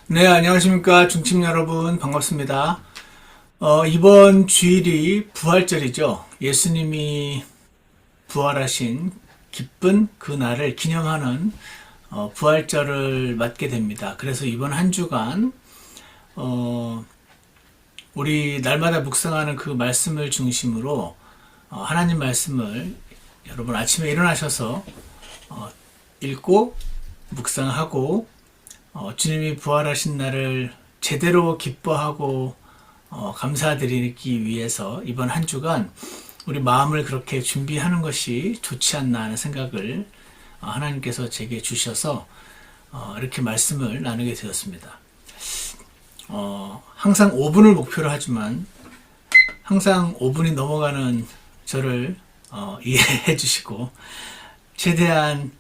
네, 안녕하십니까. 중심 여러분, 반갑습니다. 이번 주일이 부활절이죠. 예수님이 부활하신 기쁜 그 날을 기념하는 부활절을 맞게 됩니다. 그래서 이번 한 주간, 우리 날마다 묵상하는 그 말씀을 중심으로 하나님 말씀을 여러분 아침에 일어나셔서 읽고 묵상하고 주님이 부활하신 날을 제대로 기뻐하고 감사드리기 위해서 이번 한 주간 우리 마음을 그렇게 준비하는 것이 좋지 않나 하는 생각을 하나님께서 제게 주셔서 이렇게 말씀을 나누게 되었습니다. 항상 5분을 목표로 하지만 항상 5분이 넘어가는 저를 이해해 주시고 최대한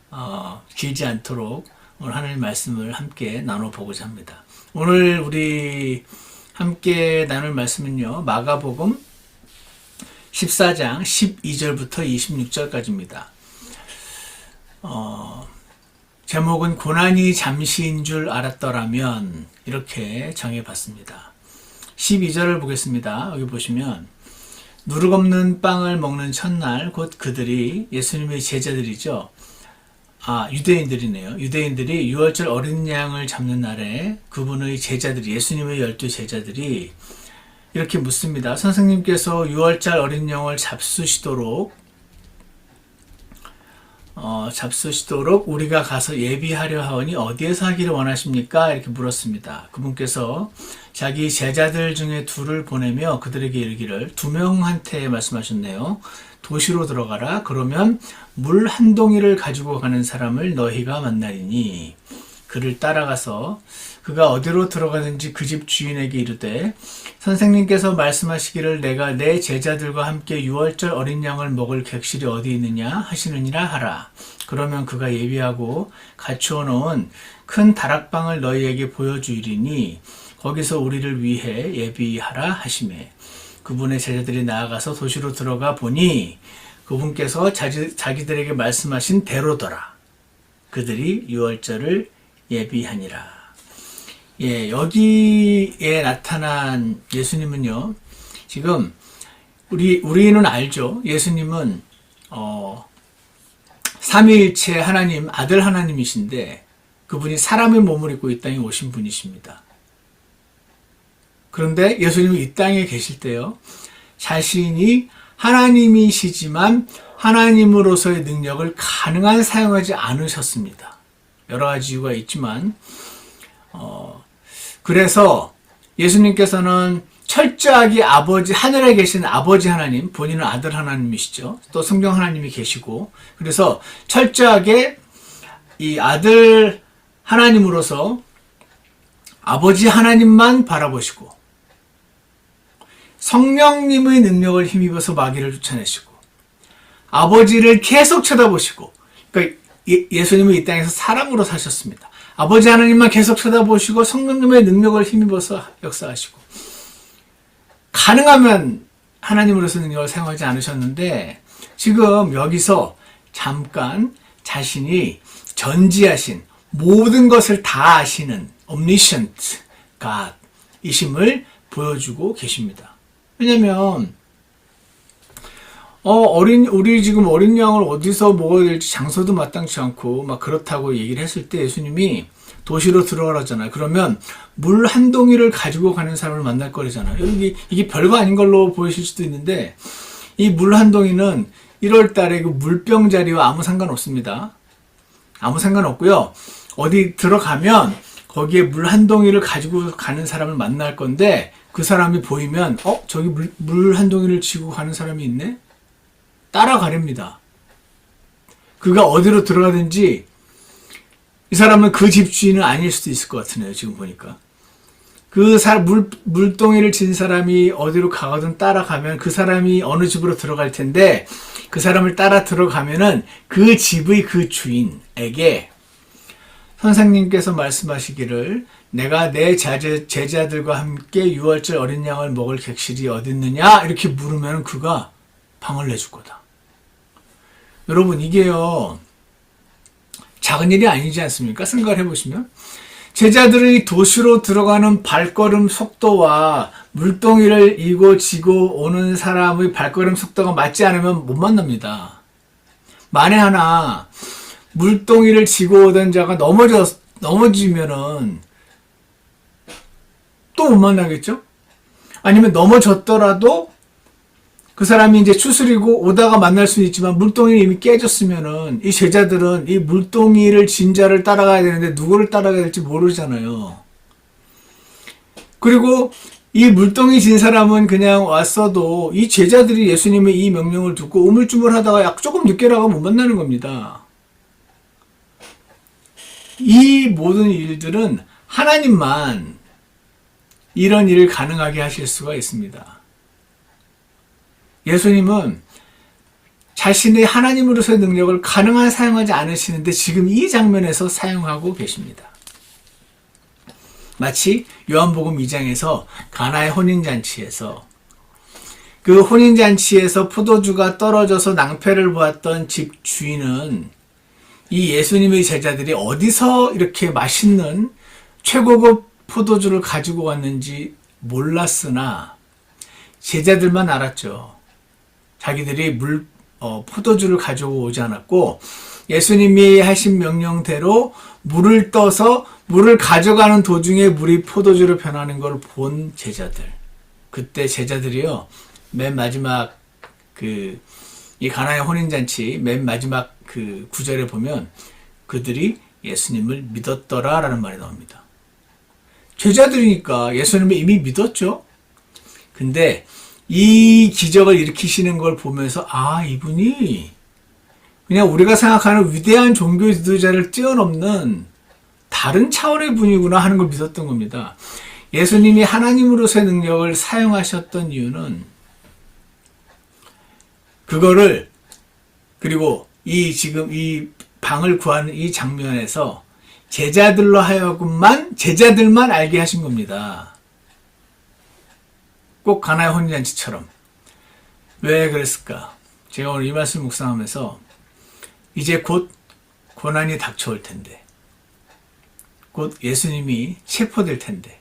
길지 않도록 오늘 하나님의 말씀을 함께 나눠보고자 합니다. 오늘 우리 함께 나눌 말씀은요, 마가복음 14장 12절부터 26절까지입니다. 제목은 고난이 잠시인 줄 알았더라면 이렇게 정해봤습니다. 12절을 보겠습니다. 여기 보시면 누룩 없는 빵을 먹는 첫날 곧 그들이 예수님의 제자들이죠. 유대인들이네요. 유대인들이 유월절 어린 양을 잡는 날에 그분의 제자들이, 예수님의 12 제자들이 이렇게 묻습니다. 선생님께서 유월절 어린 양을 잡수시도록 우리가 가서 예비하려 하오니 어디에서 하기를 원하십니까? 이렇게 물었습니다. 그분께서 자기 제자들 중에 둘을 보내며 그들에게 이르기를, 두 명한테 말씀하셨네요. 도시로 들어가라. 그러면 물 한 동이를 가지고 가는 사람을 너희가 만나리니 그를 따라가서 그가 어디로 들어가든지 그 집 주인에게 이르되, 선생님께서 말씀하시기를 내가 내 제자들과 함께 유월절 어린 양을 먹을 객실이 어디 있느냐 하시느니라 하라. 그러면 그가 예비하고 갖추어 놓은 큰 다락방을 너희에게 보여주리니 거기서 우리를 위해 예비하라 하시매, 그분의 제자들이 나아가서 도시로 들어가 보니 그분께서 자기들에게 말씀하신 대로더라. 그들이 유월절을 예비하니라. 여기에 나타난 예수님은요, 지금 우리는 알죠. 예수님은 삼위일체 하나님, 아들 하나님이신데 그분이 사람의 몸을 입고 이 땅에 오신 분이십니다. 그런데 예수님이 이 땅에 계실 때요, 자신이 하나님이시지만 하나님으로서의 능력을 가능한 사용하지 않으셨습니다. 여러 가지 이유가 있지만 그래서 예수님께서는 철저하게 하늘에 계신 아버지 하나님, 본인은 아들 하나님이시죠. 또 성령 하나님이 계시고, 그래서 철저하게 이 아들 하나님으로서 아버지 하나님만 바라보시고 성령님의 능력을 힘입어서 마귀를 쫓아내시고 아버지를 계속 쳐다보시고, 그러니까 예수님은 이 땅에서 사람으로 사셨습니다. 아버지 하나님만 계속 쳐다보시고 성령님의 능력을 힘입어서 역사하시고, 가능하면 하나님으로서 능력을 사용하지 않으셨는데 지금 여기서 잠깐 자신이 전지하신 모든 것을 다 아시는 omniscient God이심을 보여주고 계십니다. 왜냐면 우리 지금 어린 양을 어디서 먹어야 될지 장소도 마땅치 않고 막 그렇다고 얘기를 했을 때 예수님이 도시로 들어가라잖아요. 그러면 물 한 동이를 가지고 가는 사람을 만날 거잖아요. 이게 별거 아닌 걸로 보이실 수도 있는데 이 물 한 동이는 1월 달에 그 물병 자리와 아무 상관없습니다. 아무 상관없고요. 어디 들어가면 거기에 물 한 동이를 가지고 가는 사람을 만날 건데 그 사람이 보이면 저기 물 한 동이를 지고 가는 사람이 있네? 따라가렵니다. 그가 어디로 들어가든지 이 사람은 그 집 주인은 아닐 수도 있을 것 같으네요. 지금 보니까. 그 물동이를 진 사람이 어디로 가거든 따라가면 그 사람이 어느 집으로 들어갈 텐데 그 사람을 따라 들어가면은 그 집의 그 주인에게 선생님께서 말씀하시기를 내가 내 제자들과 함께 유월절 어린 양을 먹을 객실이 어디 있느냐 이렇게 물으면 그가 방을 내줄 거다. 여러분, 이게요 작은 일이 아니지 않습니까? 생각을 해보시면 제자들이 도시로 들어가는 발걸음 속도와 물동이를 이고 지고 오는 사람의 발걸음 속도가 맞지 않으면 못 만납니다. 만에 하나 물동이를 지고 오던 자가 넘어지면은 또 못 만나겠죠? 아니면 넘어졌더라도 그 사람이 이제 추스리고 오다가 만날 수는 있지만 물동이는 이미 깨졌으면은 이 제자들은 이 물동이를 진 자를 따라가야 되는데 누구를 따라가야 될지 모르잖아요. 그리고 이 물동이 진 사람은 그냥 왔어도 이 제자들이 예수님의 이 명령을 듣고 우물쭈물하다가 조금 늦게 나가면 못 만나는 겁니다. 이 모든 일들은 하나님만 이런 일을 가능하게 하실 수가 있습니다. 예수님은 자신의 하나님으로서의 능력을 가능한 사용하지 않으시는데 지금 이 장면에서 사용하고 계십니다. 마치 요한복음 2장에서 가나의 혼인잔치에서 그 혼인잔치에서 포도주가 떨어져서 낭패를 보았던 집 주인은 이 예수님의 제자들이 어디서 이렇게 맛있는 최고급 포도주를 가지고 왔는지 몰랐으나 제자들만 알았죠. 자기들이 포도주를 가지고 오지 않았고 예수님이 하신 명령대로 물을 떠서 물을 가져가는 도중에 물이 포도주로 변하는 걸 본 제자들. 그때 제자들이요. 맨 마지막 이 가나의 혼인잔치 맨 마지막 그 구절에 보면 그들이 예수님을 믿었더라라는 말이 나옵니다. 제자들이니까 예수님을 이미 믿었죠. 근데 이 기적을 일으키시는 걸 보면서 이분이 그냥 우리가 생각하는 위대한 종교 지도자를 뛰어넘는 다른 차원의 분이구나 하는 걸 믿었던 겁니다. 예수님이 하나님으로서의 능력을 사용하셨던 이유는 그거를 그리고 지금 이 방을 구하는 이 장면에서 제자들만 알게 하신 겁니다. 꼭 가나의 혼인잔치처럼. 왜 그랬을까? 제가 오늘 이 말씀 묵상하면서 이제 곧 고난이 닥쳐올 텐데 곧 예수님이 체포될 텐데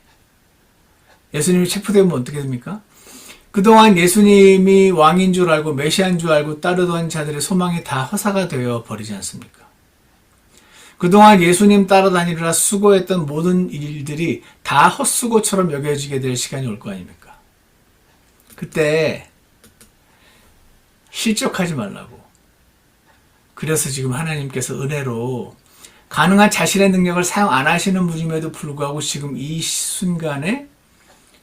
예수님이 체포되면 어떻게 됩니까? 그동안 예수님이 왕인 줄 알고 메시아인 줄 알고 따르던 자들의 소망이 다 허사가 되어 버리지 않습니까? 그동안 예수님 따라다니느라 수고했던 모든 일들이 다 헛수고처럼 여겨지게 될 시간이 올 거 아닙니까? 그때 실족하지 말라고. 그래서 지금 하나님께서 은혜로 가능한 자신의 능력을 사용 안 하시는 분임에도 불구하고 지금 이 순간에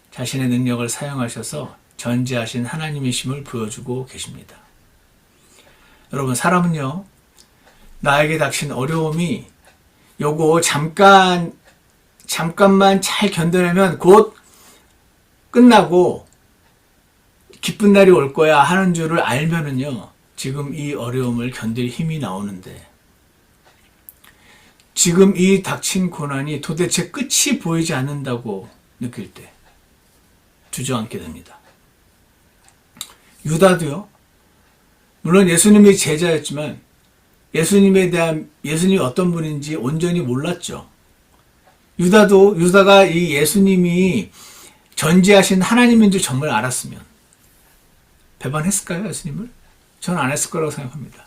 자신의 능력을 사용하셔서 전지하신 하나님이심을 보여주고 계십니다. 여러분, 사람은요, 나에게 닥친 어려움이 요거 잠깐만 잘 견뎌내면 곧 끝나고 기쁜 날이 올 거야 하는 줄을 알면은요, 지금 이 어려움을 견딜 힘이 나오는데, 지금 이 닥친 고난이 도대체 끝이 보이지 않는다고 느낄 때 주저앉게 됩니다. 유다도요, 물론 예수님이 제자였지만 예수님이 어떤 분인지 온전히 몰랐죠. 유다가 이 예수님이 전지하신 하나님인 줄 정말 알았으면 배반했을까요, 예수님을? 저는 안 했을 거라고 생각합니다.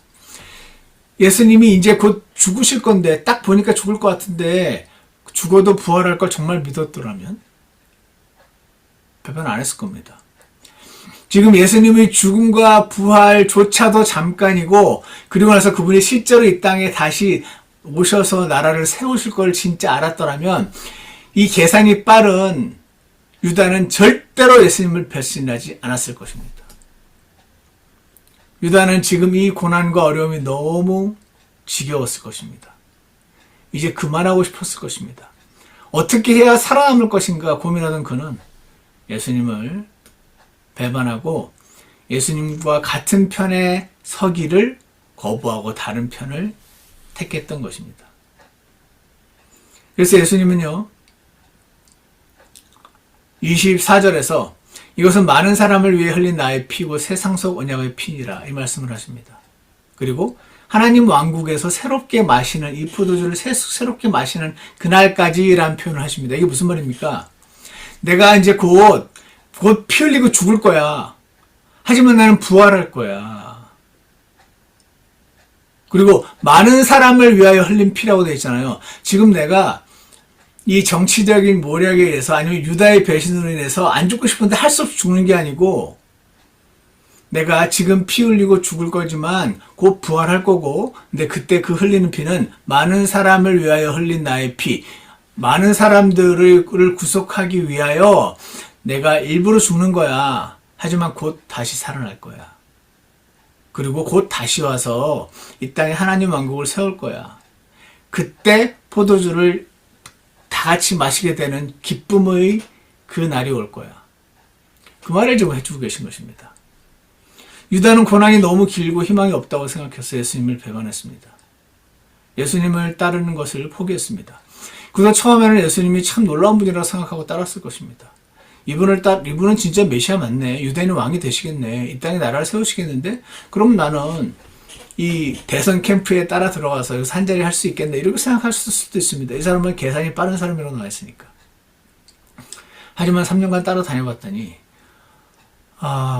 예수님이 이제 곧 죽으실 건데, 딱 보니까 죽을 것 같은데, 죽어도 부활할 걸 정말 믿었더라면, 배반 안 했을 겁니다. 지금 예수님의 죽음과 부활조차도 잠깐이고, 그리고 나서 그분이 실제로 이 땅에 다시 오셔서 나라를 세우실 걸 진짜 알았더라면, 이 계산이 빠른 유다는 절대로 예수님을 배신하지 않았을 것입니다. 유다는 지금 이 고난과 어려움이 너무 지겨웠을 것입니다. 이제 그만하고 싶었을 것입니다. 어떻게 해야 살아남을 것인가 고민하던 그는 예수님을 배반하고 예수님과 같은 편에 서기를 거부하고 다른 편을 택했던 것입니다. 그래서 예수님은요, 24절에서 이것은 많은 사람을 위해 흘린 나의 피고 새 상속 언약의 피니라 이 말씀을 하십니다. 그리고 하나님 왕국에서 새롭게 마시는 이 포도주를 새롭게 마시는 그날까지라는 표현을 하십니다. 이게 무슨 말입니까? 내가 이제 곧 피 흘리고 죽을 거야. 하지만 나는 부활할 거야. 그리고 많은 사람을 위하여 흘린 피라고 되어 있잖아요. 지금 내가 이 정치적인 모략에 의해서 아니면 유다의 배신으로 인해서 안 죽고 싶은데 할 수 없이 죽는 게 아니고 내가 지금 피 흘리고 죽을 거지만 곧 부활할 거고 근데 그때 그 흘리는 피는 많은 사람을 위하여 흘린 나의 피 많은 사람들을 구속하기 위하여 내가 일부러 죽는 거야. 하지만 곧 다시 살아날 거야. 그리고 곧 다시 와서 이 땅에 하나님 왕국을 세울 거야. 그때 포도주를 다 같이 마시게 되는 기쁨의 그 날이 올 거야. 그 말을 지금 해주고 계신 것입니다. 유다는 고난이 너무 길고 희망이 없다고 생각해서 예수님을 배반했습니다. 예수님을 따르는 것을 포기했습니다. 그래서 처음에는 예수님이 참 놀라운 분이라고 생각하고 따랐을 것입니다. 이분은 진짜 메시아 맞네. 유대인은 왕이 되시겠네. 이 땅에 나라를 세우시겠는데? 그럼 나는 이 대선 캠프에 따라 들어가서 여기서 한 자리 할 수 있겠네. 이렇게 생각할 수도 있습니다. 이 사람은 계산이 빠른 사람이라고 나와 있으니까. 하지만 3년간 따라다녀봤더니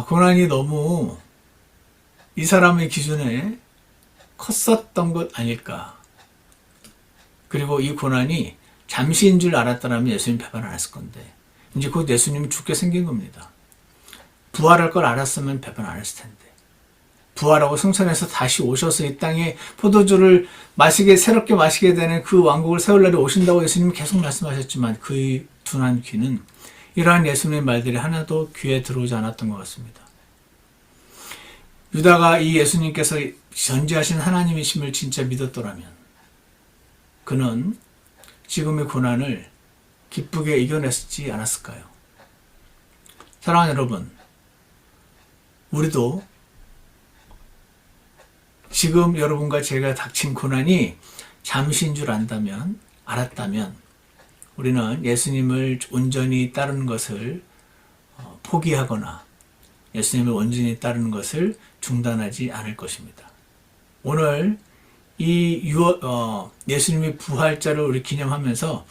고난이 너무 이 사람의 기준에 컸었던 것 아닐까. 그리고 이 고난이 잠시인 줄 알았더라면 예수님 배반 안 했을 건데 이제 곧 예수님이 죽게 생긴 겁니다. 부활할 걸 알았으면 배반 안 했을 텐데. 부활하고 승천해서 다시 오셔서 이 땅에 포도주를 새롭게 마시게 되는 그 왕국을 세울 날이 오신다고 예수님이 계속 말씀하셨지만 그의 둔한 귀는 이러한 예수님의 말들이 하나도 귀에 들어오지 않았던 것 같습니다. 유다가 이 예수님께서 전지하신 하나님이심을 진짜 믿었더라면 그는 지금의 고난을 기쁘게 이겨냈지 않았을까요? 사랑하는 여러분, 우리도 지금 여러분과 제가 닥친 고난이 잠시인 줄 알았다면 우리는 예수님을 온전히 따르는 것을 포기하거나 예수님을 온전히 따르는 것을 중단하지 않을 것입니다. 오늘 예수님의 부활절을 우리 기념하면서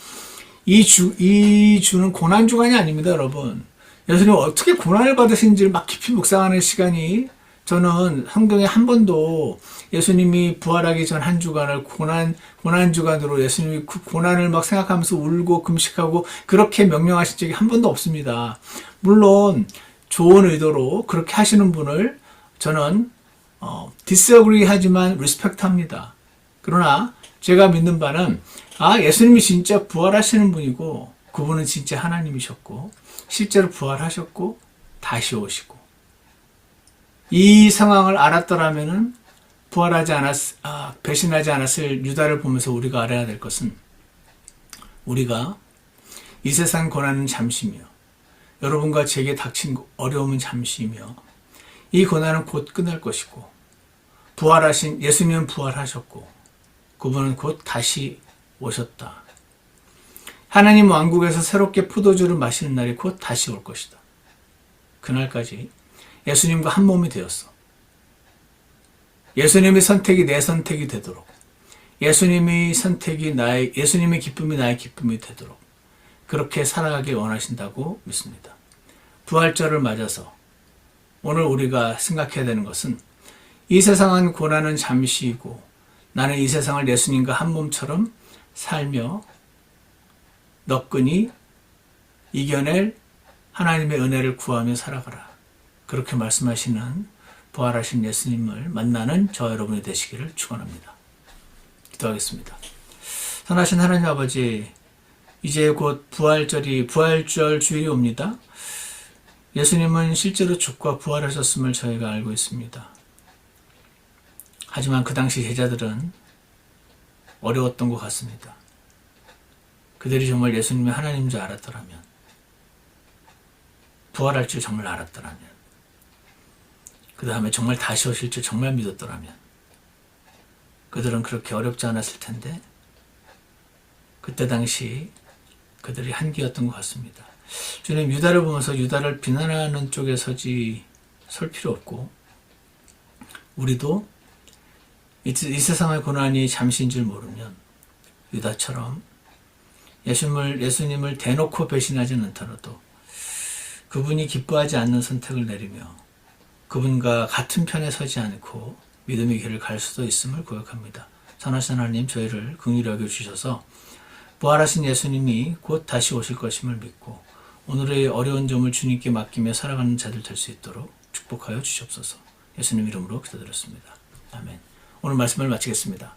이 주는 고난주간이 아닙니다, 여러분. 예수님 어떻게 고난을 받으신지를 막 깊이 묵상하는 시간이 저는 성경에 한 번도 예수님이 부활하기 전 한 주간을 고난주간으로 예수님이 그 고난을 막 생각하면서 울고 금식하고 그렇게 명령하신 적이 한 번도 없습니다. 물론 좋은 의도로 그렇게 하시는 분을 저는 disagree 하지만 respect 합니다. 그러나 제가 믿는 바는 예수님이 진짜 부활하시는 분이고 그분은 진짜 하나님이셨고 실제로 부활하셨고 다시 오시고 이 상황을 알았더라면은 배신하지 않았을 유다를 보면서 우리가 알아야 될 것은 우리가 이 세상 고난은 잠시며 여러분과 제게 닥친 어려움은 잠시며 이 고난은 곧 끝날 것이고 부활하신 예수님은 부활하셨고 그분은 곧 다시 오셨다. 하나님 왕국에서 새롭게 포도주를 마시는 날이 곧 다시 올 것이다. 그날까지 예수님과 한 몸이 되었어. 예수님의 선택이 내 선택이 되도록 예수님의 기쁨이 나의 기쁨이 되도록 그렇게 살아가길 원하신다고 믿습니다. 부활절을 맞아서 오늘 우리가 생각해야 되는 것은 이 세상은 고난은 잠시이고 나는 이 세상을 예수님과 한 몸처럼 살며 너끈히 이겨낼 하나님의 은혜를 구하며 살아가라. 그렇게 말씀하시는 부활하신 예수님을 만나는 저와 여러분이 되시기를 축원합니다. 기도하겠습니다. 선하신 하나님 아버지, 이제 곧 부활절 주일이 옵니다. 예수님은 실제로 죽과 부활하셨음을 저희가 알고 있습니다. 하지만 그 당시 제자들은 어려웠던 것 같습니다. 그들이 정말 예수님이 하나님인 줄 알았더라면, 부활할 줄 정말 알았더라면, 그 다음에 정말 다시 오실 줄 정말 믿었더라면, 그들은 그렇게 어렵지 않았을 텐데, 그때 당시 그들이 한계였던 것 같습니다. 주님, 유다를 보면서 유다를 비난하는 쪽에 설 필요 없고, 우리도 이 세상의 고난이 잠시인 줄 모르면 유다처럼 예수님을 대놓고 배신하지는 않더라도 그분이 기뻐하지 않는 선택을 내리며 그분과 같은 편에 서지 않고 믿음의 길을 갈 수도 있음을 고백합니다. 선하신 하나님, 저희를 긍휼히 여겨주셔서 부활하신 예수님이 곧 다시 오실 것임을 믿고 오늘의 어려운 점을 주님께 맡기며 살아가는 자들 될 수 있도록 축복하여 주시옵소서. 예수님 이름으로 기도드렸습니다. 아멘. 오늘 말씀을 마치겠습니다.